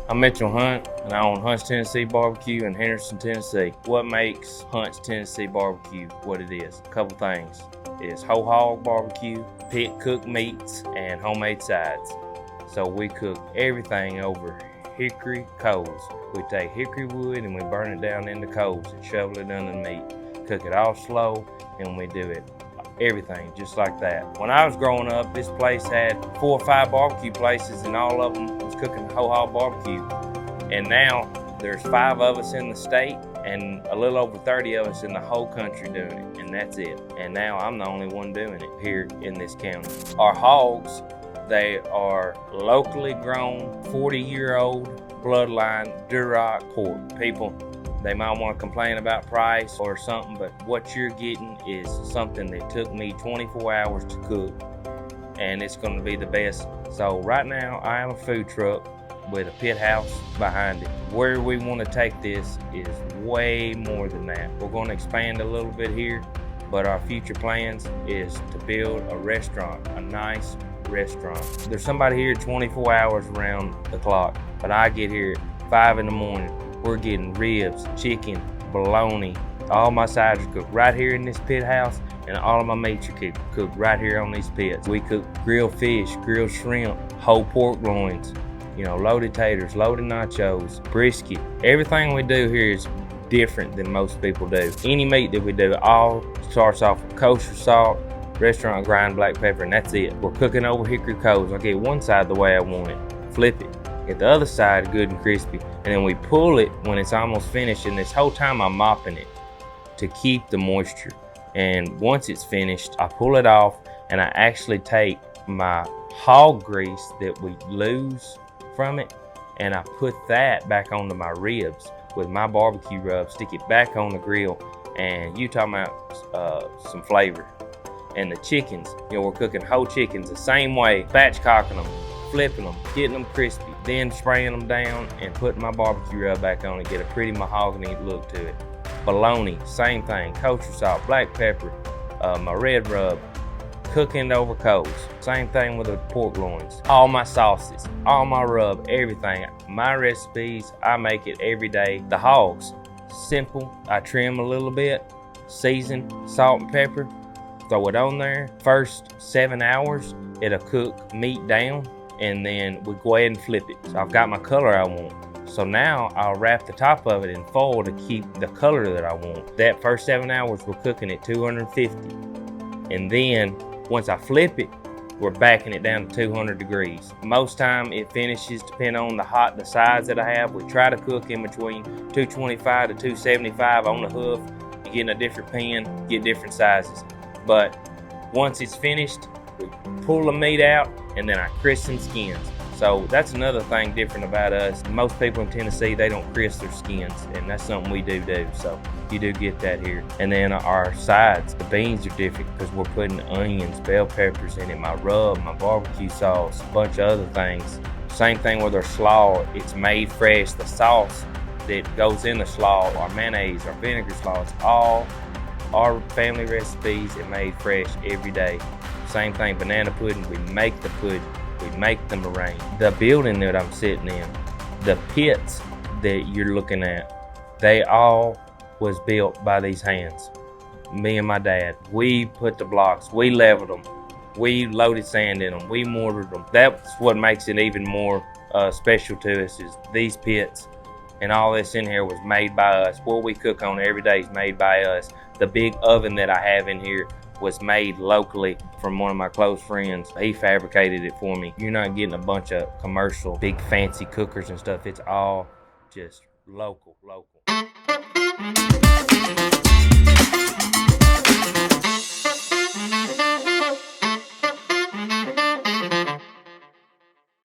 I'm Mitchell Hunt, and I own Hunt's Tennessee Barbecue in Henderson, Tennessee. What makes Hunt's Tennessee Barbecue what it is? A couple things. It's whole hog barbecue, pit cooked meats, and homemade sides. So we cook everything over hickory coals. We take hickory wood and we burn it down in the coals and shovel it under the meat. Cook it all slow, and we do it everything just like that. When I was growing up, this place had 4 or 5 barbecue places, and all of them was cooking whole hog barbecue. And now there's 5 of us in the state and a little over 30 of us in the whole country doing it, and that's it. And now I'm the only one doing it here in this county. Our hogs, they are locally grown, 40-year-old bloodline Duroc pork. People, they might want to complain about price or something, but what you're getting is something that took me 24 hours to cook, and it's going to be the best. So right now I am a food truck with a pit house behind it. Where we want to take this is way more than that. We're going to expand a little bit here, but our future plans is to build a restaurant, a nice restaurant. There's somebody here 24 hours around the clock, but I get here at 5 in the morning. We're getting ribs, chicken, bologna. All my sides are cooked right here in this pit house, and all of my meats are cooked right here on these pits. We cook grilled fish, grilled shrimp, whole pork loins, loaded taters, loaded nachos, brisket. Everything we do here is different than most people do. Any meat that we do all starts off with kosher salt, restaurant grind black pepper, and that's it. We're cooking over hickory coals. I get one side the way I want it, flip it, get the other side good and crispy, and then we pull it when it's almost finished, and this whole time I'm mopping it to keep the moisture. And once it's finished, I pull it off, and I actually take my hog grease that we lose from it, and I put that back onto my ribs with my barbecue rub, stick it back on the grill, and you talking about some flavor. And the chickens, we're cooking whole chickens the same way, spatchcocking them, flipping them, getting them crispy, then spraying them down and putting my barbecue rub back on and get a pretty mahogany look to it. Bologna, same thing, kosher salt, black pepper, my red rub, cooking over coals. Same thing with the pork loins. All my sauces, all my rub, everything. My recipes, I make it every day. The hogs, simple. I trim a little bit, season, salt and pepper, throw it on there. First 7 hours, it'll cook meat down, and then we go ahead and flip it. So I've got my color I want. So now I'll wrap the top of it in foil to keep the color that I want. That first 7 hours, we're cooking at 250. And then once I flip it, we're backing it down to 200 degrees. Most time it finishes, depending on the size that I have. We try to cook in between 225 to 275 on the hoof. You get in a different pan, get different sizes. But once it's finished, we pull the meat out, and then I crisp some skins. So that's another thing different about us. Most people in Tennessee, they don't crisp their skins, and that's something we do. So you do get that here. And then our sides, the beans are different because we're putting onions, bell peppers in it, my rub, my barbecue sauce, a bunch of other things. Same thing with our slaw. It's made fresh. The sauce that goes in the slaw, our mayonnaise, our vinegar slaw, it's all our family recipes and made fresh every day. Same thing, banana pudding, we make the pudding. We make the meringue. The building that I'm sitting in, the pits that you're looking at, they all was built by these hands. Me and my dad, we put the blocks, we leveled them, we loaded sand in them, we mortared them. That's what makes it even more special to us, is these pits and all this in here was made by us. What we cook on every day is made by us. The big oven that I have in here was made locally from one of my close friends. He fabricated it for me. You're not getting a bunch of commercial, big fancy cookers and stuff. It's all just local.